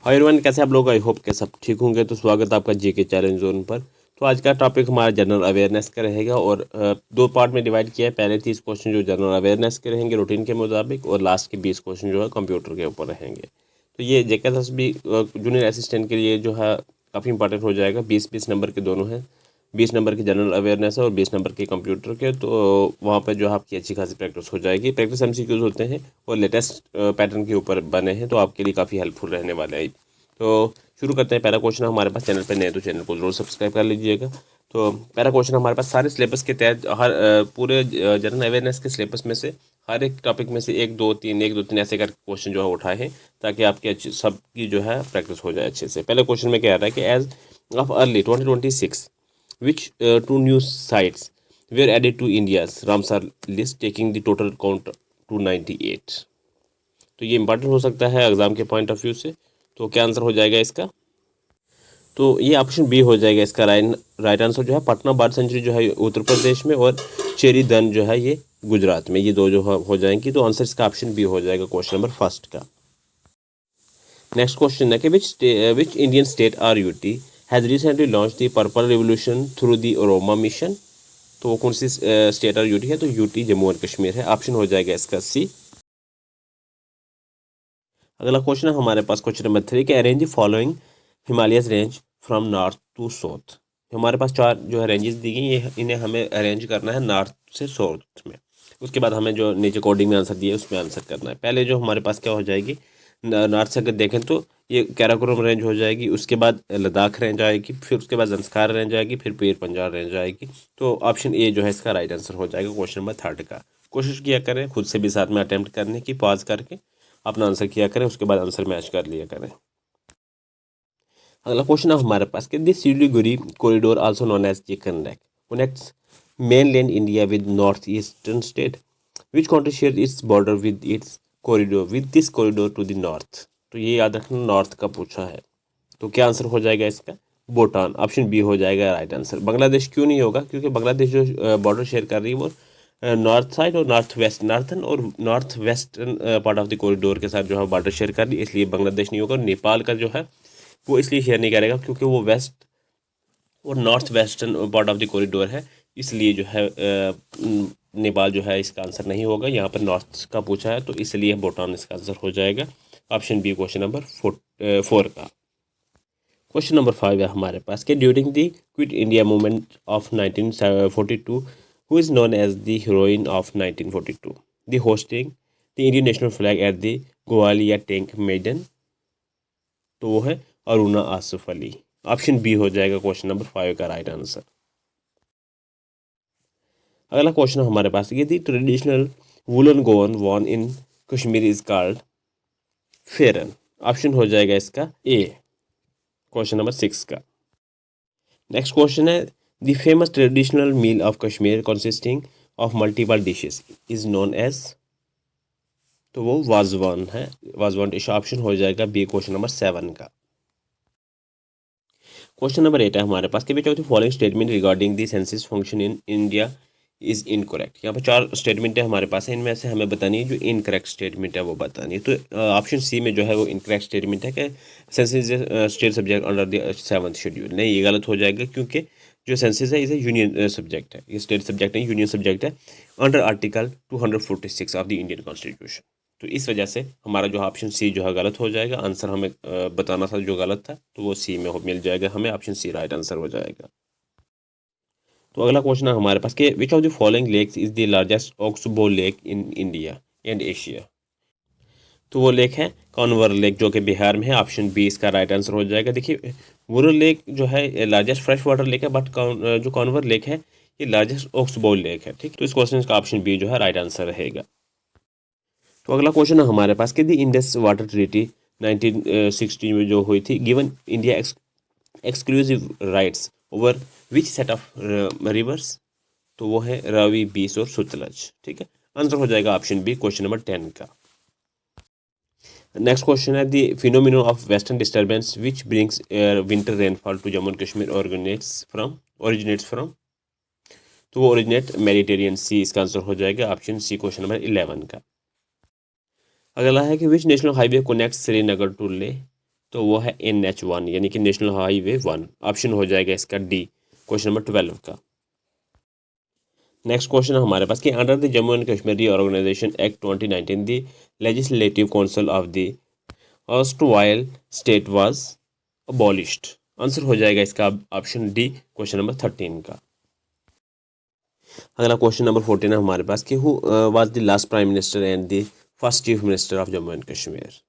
Hi everyone, कैसे आप लोग? आई होप के सब ठीक होंगे। तो स्वागत है आपका जीके चैलेंज जोन पर। तो आज का टॉपिक हमारा जनरल अवेयरनेस का रहेगा और दो पार्ट में डिवाइड किया है। पहले 30 क्वेश्चन जो जनरल अवेयरनेस के रहेंगे रूटीन के मुताबिक, और लास्ट के 20 क्वेश्चन जो है कंप्यूटर के ऊपर रहेंगे। तो ये जेके जूनियर असिस्टेंट के लिए जो है काफ़ी इंपॉर्टेंट हो जाएगा। 20-20 नंबर के दोनों हैं। 20 नंबर की जनरल अवेयरनेस है और 20 नंबर के कंप्यूटर के। तो वहाँ पर जो है आपकी अच्छी खासी प्रैक्टिस हो जाएगी। प्रैक्टिस एमसीक्यूज होते हैं और लेटेस्ट पैटर्न के ऊपर बने हैं, तो आपके लिए काफ़ी हेल्पफुल रहने वाले हैं। तो शुरू करते हैं। पहला क्वेश्चन हमारे पास, चैनल पर नए तो चैनल को जरूर सब्सक्राइब कर लीजिएगा। तो पहला क्वेश्चन हमारे पास सारे सिलेबस के तहत हर पूरे जनरल अवेयरनेस के सिलेबस में से हर एक टॉपिक में से एक दो तीन ऐसे करके क्वेश्चन जो है उठाए हैं, ताकि आपकी अच्छी सबकी जो है प्रैक्टिस हो जाए अच्छे से। पहले क्वेश्चन में क्या आ रहा है कि age of early 2026 which two new sites were added to India's Ramsar list, taking the total count to 98। तो ये इंपॉर्टेंट हो सकता है एग्जाम के पॉइंट ऑफ व्यू से। तो क्या आंसर हो जाएगा इसका? तो ये ऑप्शन बी हो जाएगा इसका राइट आंसर। जो है पटना बर्ड सेंचुरी जो है उत्तर प्रदेश में, और चेरी दन जो है ये गुजरात में। ये दो जो हो जाएंगी। तो आंसर इसका ऑप्शन बी हो जाएगा क्वेश्चन नंबर फर्स्ट का। नेक्स्ट क्वेश्चन है कि which Indian state or UT has recently launch the purple revolution through the aroma mission. तो वो कौन सी स्टेट आर यूटी है? तो यूटी जम्मू और कश्मीर है। ऑप्शन हो जाएगा इसका सी। अगला क्वेश्चन है हमारे पास क्वेश्चन नंबर 3 के arrange the following Himalayas range from north to south. हमारे पास चार जो है रेंजेस दी गई, ये इन्हें हमें अरेंज करना है नॉर्थ से साउथ में। उसके बाद हमें जो नीचे कोडिंग में आंसर दिया है उसमें आंसर करना है। पहले जो हमारे पास क्या हो जाएगी, नॉर्थ से अगर देखें तो ये कैराकोरम रेंज हो जाएगी, उसके बाद लद्दाख रेंज आएगी, फिर उसके बाद जंस्कार रेंज आएगी, फिर पीर पंजाल रेंज आएगी। तो ऑप्शन ए जो है इसका राइट आंसर हो जाएगा क्वेश्चन नंबर थर्ड का। कोशिश किया करें खुद से भी साथ में अटेम्प्ट करने की, पॉज करके अपना आंसर किया करें, उसके बाद आंसर मैच कर लिया करें। अगला क्वेश्चन है हमारे पास कि this Siliguri corridor also known as chicken neck connects mainland India with north eastern state, which country share its border with its corridor with this corridor to the north. तो ये याद रखना, नॉर्थ का पूछा है। तो क्या आंसर हो जाएगा इसका? भूटान। ऑप्शन बी हो जाएगा राइट आंसर। बांग्लादेश क्यों नहीं होगा? क्योंकि बांग्लादेश जो बॉर्डर शेयर कर रही है वो नॉर्थ साइड और नॉर्थ वेस्ट, नॉर्थन और north western part of the corridor के साथ जो है बॉर्डर शेयर कर रही है, इसलिए बांग्लादेश नहीं होगा। नेपाल का जो है वो इसलिए शेयर नहीं करेगा क्योंकि वो वेस्ट और north western part of the corridor है, इसलिए जो है नेपाल जो है इसका आंसर नहीं होगा। यहाँ पर नॉर्थ का पूछा है तो इसलिए भूटान इसका आंसर हो जाएगा। ऑप्शन बी क्वेश्चन नंबर 4 का। क्वेश्चन नंबर 5 है हमारे पास कि during the quit India movement of 1942 who is known as the heroine of 1942 the hoisting the Indian national flag at the Gwalior tank Maidan. तो वो है अरुणा आसिफ अली। ऑप्शन बी हो जाएगा क्वेश्चन नंबर 5 का राइट आंसर। अगला क्वेश्चन हमारे पास ये the traditional woollen gown worn in Kashmir is called pheran. Option हो जाएगा इसका ए क्वेश्चन नंबर 6 का। नेक्स्ट क्वेश्चन है the famous traditional meal of Kashmir consisting of multiple dishes is known as. तो वो वाजवान है, वाजवान डिश। ऑप्शन हो जाएगा बी क्वेश्चन नंबर 7 का। क्वेश्चन नंबर 8 है हमारे पास कि which of the following statement regarding the census function in India is incorrect. यहाँ पर 4 स्टेटमेंट है हमारे पास है, इनमें से हमें बतानी है जो इनकरेक्ट स्टेटमेंट है वो बतानी है। तो ऑप्शन सी में जो है वो इनकरेक्ट स्टेटमेंट है कि census is state subject under the 7th schedule. नहीं, ये गलत हो जाएगा क्योंकि जो सेंसस है इसे यूनियन सब्जेक्ट है, ये स्टेट सब्जेक्ट नहीं, यूनियन सब्जेक्ट है under article 246 of the Indian constitution. तो इस वजह से हमारा जो ऑप्शन सी जो है गलत हो जाएगा। आंसर हमें बताना था जो गलत था, तो वो सी में मिल जाएगा हमें। ऑप्शन सी राइट आंसर हो जाएगा। तो अगला क्वेश्चन है हमारे पास कि which of the following lakes is the largest oxbow lake in India and Asia. तो वो लेक है कॉन्वर लेक जो कि बिहार में है। ऑप्शन बी इसका राइट आंसर हो जाएगा। देखिए, वुरल लेक जो है लार्जेस्ट फ्रेश वाटर लेक है, बट जो कॉन्वर लेक है ये लार्जेस्ट ऑक्सबो लेक है। ठीक, तो इस क्वेश्चन का ऑप्शन बी जो है राइट आंसर रहेगा। तो अगला क्वेश्चन है हमारे पास कि दी इंडस वाटर ट्रीटी 1960 में जो हुई थी given India exclusive rights over which set of reverse. तो वो है रावी, बीस और सतलज। ठीक है, आंसर हो जाएगा ऑप्शन बी क्वेश्चन नंबर 10 का। नेक्स्ट क्वेश्चन है the phenomenon of western disturbance which brings winter rainfall to Jammu and Kashmir originates from. तो वो ओरिजिनेट मेडिटेरियन सी इसका आंसर हो जाएगा ऑप्शन सी क्वेश्चन नंबर 11 का। अगला है कि which national highway connect Srinagar to Leh. तो वो है NH1 यानी कि नेशनल हाईवे 1। ऑप्शन हो जाएगा इसका डी, क्वेश्चन नंबर 12 का। नेक्स्ट क्वेश्चन है हमारे पास कि under the Jammu and Kashmir reorganisation act 2019 the legislative council of the erstwhile state was abolished. Answer हो जाएगा इसका ऑप्शन डी, क्वेश्चन नंबर 13 का। अगला क्वेश्चन नंबर 14 है हमारे पास कि who was the last prime minister and the first chief minister of Jammu and Kashmir.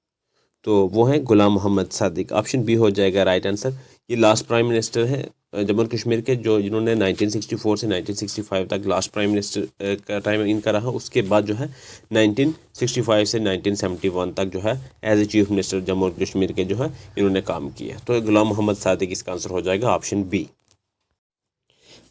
तो वो है गुलाम मोहम्मद सादिक। ऑप्शन बी हो जाएगा राइट आंसर। ये लास्ट प्राइम मिनिस्टर है जम्मू एंड कश्मीर के, जो जिन्होंने 1964 से 1965 तक लास्ट प्राइम मिनिस्टर का टाइम इनका रहा। उसके बाद जो है 1965 से 1971 तक जो है as a chief minister Jammu and Kashmir के जो है इन्होंने काम किया। तो गुलाम मोहम्मद सादिक इसका आंसर हो जाएगा ऑप्शन बी।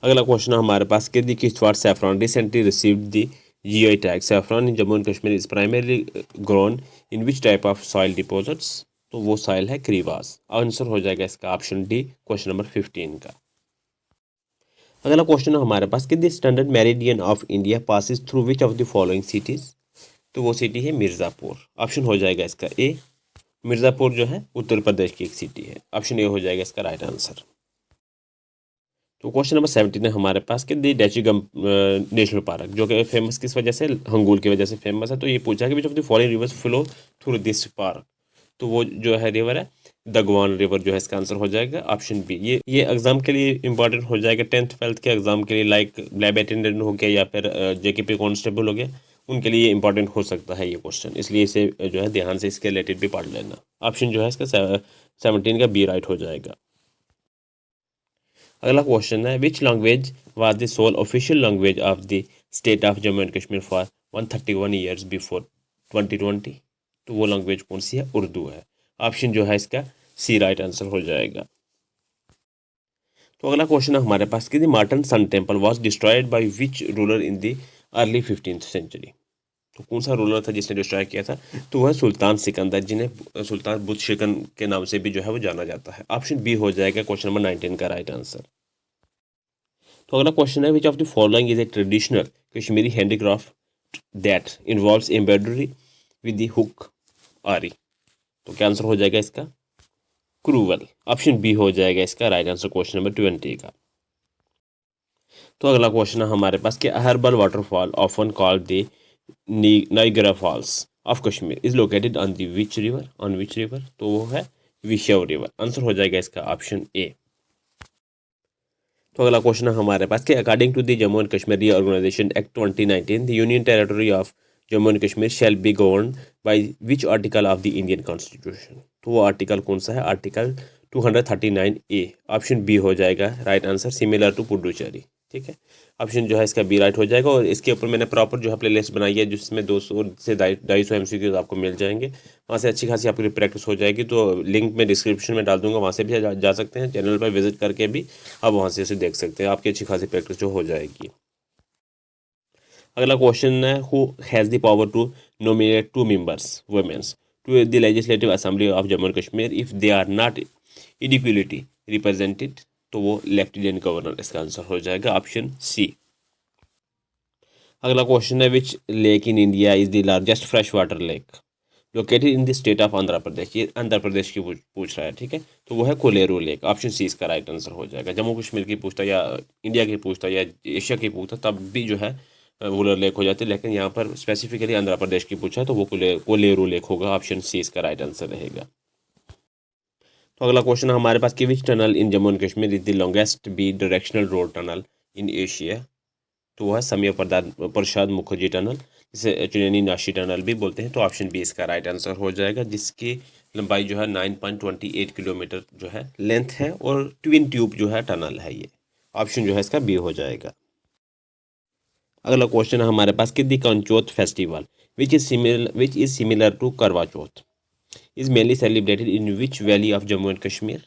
अगला क्वेश्चन हमारे पास कि the Kishtwar saffron recently received the GI tag. Saffron in Jammu and Kashmir is primarily grown in which type of soil deposits. तो वो सॉइल है क्रीवास। आंसर हो जाएगा इसका ऑप्शन डी, क्वेश्चन नंबर 15 का। अगला क्वेश्चन है हमारे पास कि the standard meridian of India passes through which of the following cities. तो वो सिटी है मिर्ज़ापुर। ऑप्शन हो जाएगा इसका ए। मिर्ज़ापुर जो है उत्तर प्रदेश की एक सिटी है। ऑप्शन ए हो जाएगा इसका राइट आंसर। तो क्वेश्चन नंबर 17 है हमारे पास कि दी डैचीगम नेशनल पार्क जो कि फेमस किस वजह से, हंगूल की वजह से फेमस है। तो ये पूछा कि which of the following rivers flow through this park. तो वो जो है रिवर है दगवान रिवर जो है इसका आंसर हो जाएगा ऑप्शन बी। ये एग्जाम के लिए इंपॉर्टेंट हो जाएगा, 10th 12th के एग्जाम के लिए, लाइक लैब अटेंडेंट हो गया या फिर JKP कांस्टेबल हो गया, उनके लिए इंपॉर्टेंट हो सकता है ये क्वेश्चन। इसलिए इसे जो है ध्यान से इसके रिलेटेड भी पढ़ लेना। ऑप्शन जो है इसका 17 का बी राइट हो जाएगा। अगला क्वेश्चन है which language was the sole official language of the state of Jammu and Kashmir for 131 years before 2020। तो वो लैंग्वेज कौन सी है? उर्दू है। ऑप्शन जो है इसका सी राइट आंसर हो जाएगा। तो अगला क्वेश्चन है हमारे पास कि the Martand sun temple was destroyed by which ruler in the early 15th century. तो कौन सा रूलर था जिसने डिस्ट्रॉय किया था? तो वह सुल्तान सिकंदर, जिन्हें सुल्तान बुत शिकन के नाम से भी जो है वो जाना जाता है। ऑप्शन बी हो जाएगा क्वेश्चन नंबर 19 का राइट आंसर। तो अगला क्वेश्चन है विच of the following is a traditional Kashmiri handicraft that involves embroidery with the hook आरी। तो क्या आंसर हो जाएगा इसका? क्रूवल। ऑप्शन बी हो जाएगा इसका राइट आंसर, क्वेश्चन नंबर 20 का। तो अगला क्वेश्चन है हमारे पास कि Aharbal waterfall often called the Niagara Falls of Kashmir is located on the which river, on which river. तो वो है विशव रिवर। आंसर हो जाएगा इसका ऑप्शन ए। तो अगला क्वेश्चन है हमारे पास कि according to the Jammu and Kashmir reorganisation act 2019 the union territory of Jammu and Kashmir shall be govern by which article of the Indian constitution. तो वो आर्टिकल कौन सा है? Article 239A। ऑप्शन बी हो जाएगा right answer, similar to Puducherry. ठीक है, ऑप्शन जो है इसका बी राइट हो जाएगा। और इसके ऊपर मैंने प्रॉपर जो है प्ले लिस्ट बनाई है जिसमें 200 से 250 MCQs आपको मिल जाएंगे। वहाँ से अच्छी खासी आपकी प्रैक्टिस हो जाएगी। तो लिंक मैं डिस्क्रिप्शन में डाल दूंगा, वहाँ से भी जा सकते हैं। चैनल पर विजिट करके भी आप वहाँ से उसे देख सकते हैं, आपकी अच्छी खासी प्रैक्टिस जो हो जाएगी। अगला क्वेश्चन है who has the power to nominate 2 members womens to the legislative assembly of Jammu and Kashmir if they are not equality represented. तो वो लेफ्टिनेंट गवर्नर इसका आंसर हो जाएगा ऑप्शन सी। अगला क्वेश्चन है which lake in India is the largest fresh water lake located in the state of Andhra Pradesh. ये आंध्र प्रदेश की पूछ रहा है। ठीक है, तो वो है कोलेरू लेक। ऑप्शन सी इसका राइट आंसर हो जाएगा। जम्मू कश्मीर की पूछता या इंडिया की पूछता या एशिया की पूछता तब भी जो है वुलर लेक हो जाती है, लेकिन यहाँ पर स्पेसिफिकली आंध्र प्रदेश की पूछा तो वो कोलेरू लेक होगा। ऑप्शन सी इसका राइट आंसर रहेगा। तो अगला क्वेश्चन हमारे पास कि which tunnel in Jammu and Kashmir is the longest bidirectional road tunnel in Asia. तो वह है समय प्रसाद मुखर्जी टनल, जिसे चुनैनी नाशी टनल भी बोलते हैं। तो ऑप्शन बी इसका राइट आंसर हो जाएगा, जिसकी लंबाई जो है 9.28 किलोमीटर जो है लेंथ है और ट्विन ट्यूब जो है टनल है ये। ऑप्शन जो है इसका बी हो जाएगा। अगला क्वेश्चन है हमारे पास कि the Kanchot festival which is similar to Karva Chauth is mainly celebrated in which valley of Jammu and Kashmir.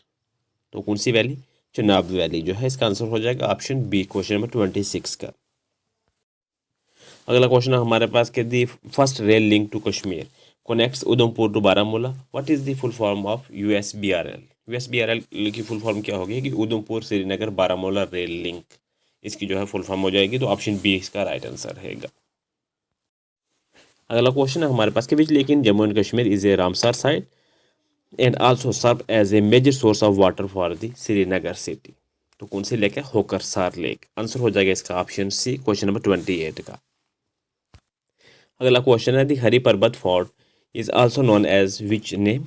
तो कौन सी वैली? चनाब वैली जो है इसका आंसर हो जाएगा ऑप्शन बी, क्वेश्चन नंबर 26 का। अगला क्वेश्चन है हमारे पास कि the first rail link to Kashmir connects Udhampur to Baramulla. What is the full form of USBRL। USBRL की फुल फॉर्म क्या होगी? कि उधमपुर श्रीनगर बारामूला रेल लिंक, इसकी जो है फुल फॉर्म हो जाएगी। तो ऑप्शन बी इसका राइट आंसर रहेगा। अगला क्वेश्चन है हमारे पास कि which lake in Jammu and Kashmir is a Ramsar site and also serve as a major source of water for the Srinagar city. तो कौन सी लेक है? होकरसार लेक। आंसर हो जाएगा इसका ऑप्शन सी, क्वेश्चन नंबर 28 का। अगला क्वेश्चन है the Hari Parbat fort is also known as which name?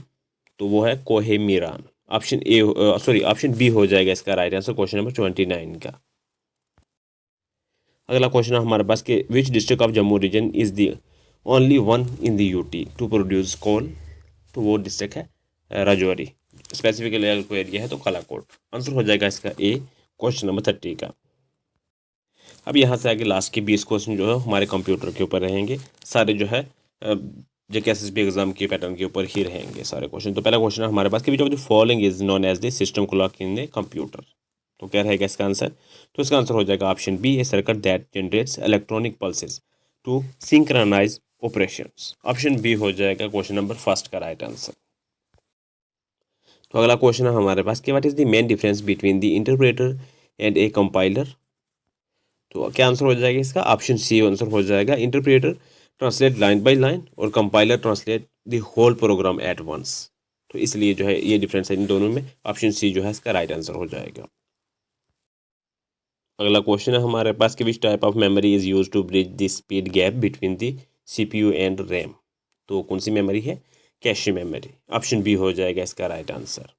तो वो है Kohe Maran. Option A, sorry option B हो जाएगा इसका राइट आंसर, क्वेश्चन नंबर 29 का। अगला क्वेश्चन है हमारे पास कि which district of Jammu region is the only one in the UT to produce coal? तो वो डिस्ट्रिक्ट है राजौरी। स्पेसिफिकली अगर कोई एरिया है तो कलाकोट। आंसर हो जाएगा इसका ए, क्वेश्चन नंबर 30 का। अब यहाँ से आगे लास्ट के 20 क्वेश्चन जो है हमारे कंप्यूटर के ऊपर रहेंगे, सारे जो है JKSSB एग्जाम के पैटर्न के ऊपर ही रहेंगे सारे क्वेश्चन। तो पहला क्वेश्चन है हमारे पास कि which of the following is known as the system clock in the computer? तो क्या रहेगा इसका आंसर? तो इसका आंसर हो जाएगा option B, a circuit that generates electronic pulses to synchronise operations. Option B हो जाएगा क्वेश्चन नंबर फर्स्ट का राइट आंसर। तो अगला क्वेश्चन है हमारे पास कि what is the main difference between the interpreter and a compiler? तो क्या आंसर हो जाएगा इसका? ऑप्शन सी आंसर हो जाएगा, interpreter translate line by line और compiler translate the whole program at once. तो इसलिए जो है ये डिफरेंस है इन दोनों में। ऑप्शन सी जो है इसका राइट आंसर हो जाएगा। अगला क्वेश्चन है हमारे पास कि which type of memory is use to bridge the speed gap between the CPU and RAM? तो कौन सी मेमोरी है? Cache memory. ऑप्शन बी हो जाएगा इसका राइट आंसर।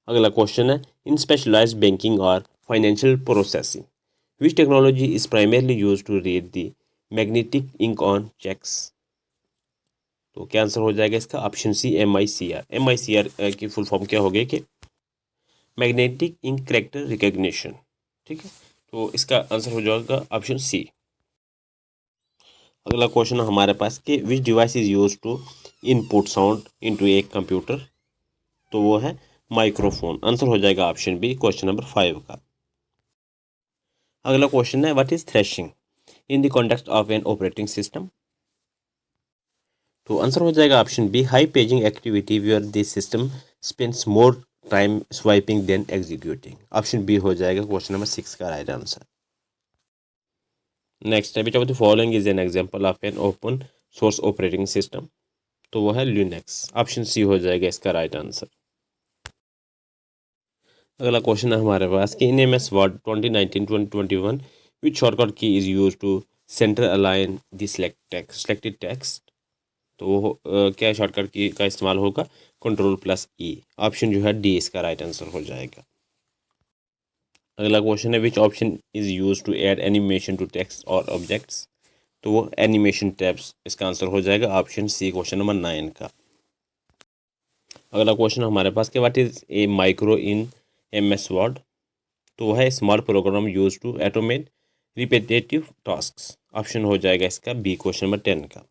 अगला क्वेश्चन है इन स्पेशलाइज्ड बैंकिंग और financial processing which technology is primarily use to read the magnetic ink on cheques? तो क्या आंसर हो जाएगा इसका? Option C, MICR। MICR की फुल फॉर्म क्या हो गई कि मैग्नेटिक इंक कैरेक्टर रिकग्निशन। ठीक है, तो इसका आंसर हो जाएगा ऑप्शन सी। अगला क्वेश्चन हमारे पास कि which device is use to input sound into a computer? तो वो है माइक्रोफोन। आंसर हो जाएगा ऑप्शन बी, क्वेश्चन नंबर 5 का। अगला क्वेश्चन है what is thrashing in the context of an operating system? तो आंसर हो जाएगा option B, high paging activity where this system spends more time swiping than executing. Option B हो जाएगा question number 6 का right answer. Next है विच of the following is an example of an open source operating system? तो वो है Linux. Option C हो जाएगा इसका राइट आंसर। अगला क्वेश्चन है हमारे पास कि इन MS word 2019-2021 which shortcut key is use to centre align the selected text? तो वो क्या शॉर्टकट की का इस्तेमाल होगा? Ctrl+E। ऑप्शन जो है डी इसका राइट आंसर हो जाएगा। अगला क्वेश्चन है which option is use to add animation to text और ऑब्जेक्ट्स? तो वो एनिमेशन टैब्स इसका आंसर हो जाएगा ऑप्शन सी, क्वेश्चन नंबर 9 का। अगला क्वेश्चन हमारे पास कि what is a micro in MS word? तो वो है small program use to automate repetitive tasks. Option हो जाएगा इसका बी, क्वेश्चन नंबर 10 का।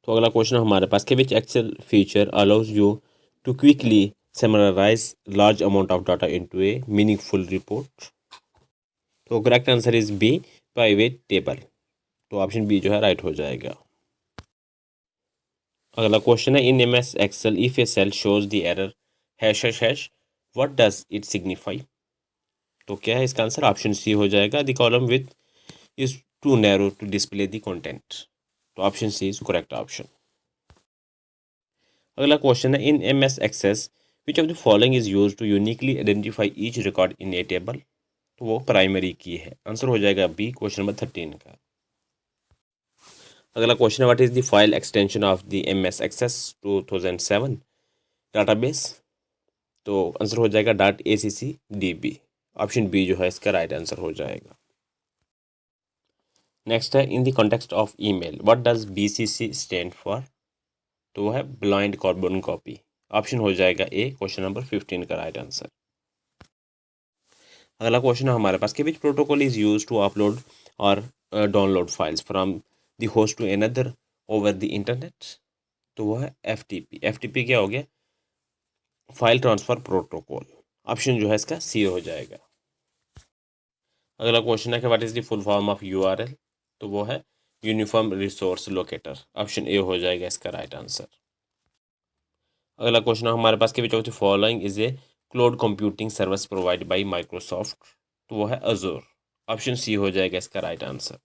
तो अगला क्वेश्चन हमारे पास कि which Excel feature allows you to quickly summarize large amount of data into a meaningful report? तो correct answer is B, private table. तो ऑप्शन बी जो है राइट हो जाएगा। अगला क्वेश्चन है in MS Excel if a cell shows the error hash what does it signify? तो क्या है इसका आंसर? ऑप्शन सी हो जाएगा the column with is too narrow to display the content. तो option C is correct option. अगला question है in MS access which of the following is use to uniquely identify each record in a table? तो वो primary की है। Answer हो जाएगा B, question number 13 का। अगला क्वेश्चन है what is the file extension of the MS access 2007 database? तो आंसर हो जाएगा .accdb। ऑप्शन बी जो है इसका राइट आंसर हो जाएगा। नेक्स्ट है इन the context of email what does BCC stand for? तो वो है ब्लाइंड कार्बन कॉपी। ऑप्शन हो जाएगा ए, क्वेश्चन नंबर 15 का राइट आंसर। अगला क्वेश्चन है हमारे पास कि which protocol is use to upload और download files from the host to another over the internet? तो वो है FTP। FTP क्या हो गया? File transfer protocol. ऑप्शन जो है इसका सी हो जाएगा। अगला क्वेश्चन है कि what is the full form of URL? तो वो है uniform resource locator. Option A हो जाएगा इसका राइट आंसर। अगला क्वेश्चन है हमारे पास कि which of the following is a cloud computing service provide by Microsoft? तो वो है अजूर। ऑप्शन सी हो जाएगा इसका राइट आंसर।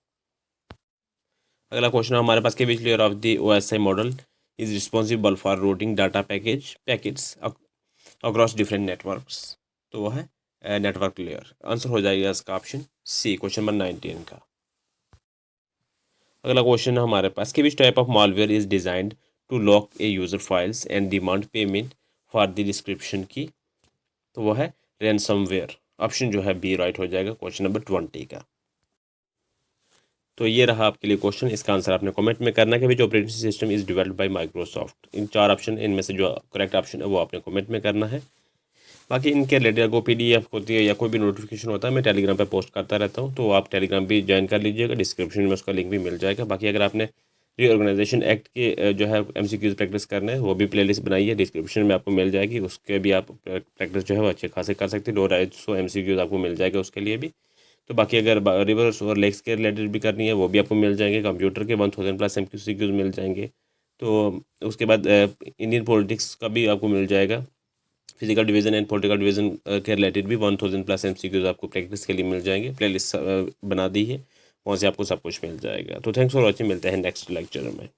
अगला क्वेश्चन है हमारे पास के which layer of the OSI model is responsible for routing data packets across different networks. तो वो है नेटवर्क लेयर। आंसर हो जाएगा इसका ऑप्शन सी, क्वेश्चन नंबर 19 का। अगला क्वेश्चन है हमारे पास कि which type of malware is designed to lock a user files and demand payment for the description key. तो वो है रैनसमवेयर। ऑप्शन जो है बी राइट हो जाएगा, क्वेश्चन नंबर 20 का। तो ये रहा आपके लिए क्वेश्चन। इसका आंसर आपने कमेंट में करना है कि which operating system is developed by Microsoft. इन 4 ऑप्शन इनमें से जो करेक्ट ऑप्शन है वो आपने कमेंट में करना है। बाकी इनके रिलेटेड अगर PDF होती है या कोई भी नोटिफिकेशन होता है मैं टेलीग्राम पे पोस्ट करता रहता हूँ, तो आप टेलीग्राम भी ज्वाइन कर लीजिएगा। डिस्क्रिप्शन में उसका लिंक भी मिल जाएगा। बाकी अगर आपने रीऑर्गेनाइजेशन एक्ट के जो है MCQs प्रैक्टिस करना है वो भी प्लेलिस्ट बनाई है, डिस्क्रिप्शन में आपको मिल जाएगी। उसके भी आप प्रैक्टिस जो है वो अच्छे खासे कर सकते हैं। 250 MCQs आपको मिल जाएगा उसके लिए भी। तो बाकी अगर रिवर्स और लेग्स के रिलेटेड भी करनी है वो भी आपको मिल जाएंगे। कंप्यूटर के 1000+ MCQs मिल जाएंगे। तो उसके बाद इंडियन पॉलिटिक्स का भी आपको मिल जाएगा। Physical division and political division के रिलेटेड भी 1000+ MCQs आपको प्रैक्टिस के लिए मिल जाएंगे। प्लेलिस्ट बना दी है, वहाँ से आपको सब कुछ मिल जाएगा। तो थैंक्स फॉर वॉचिंग, मिलते हैं नेक्स्ट लेक्चर में।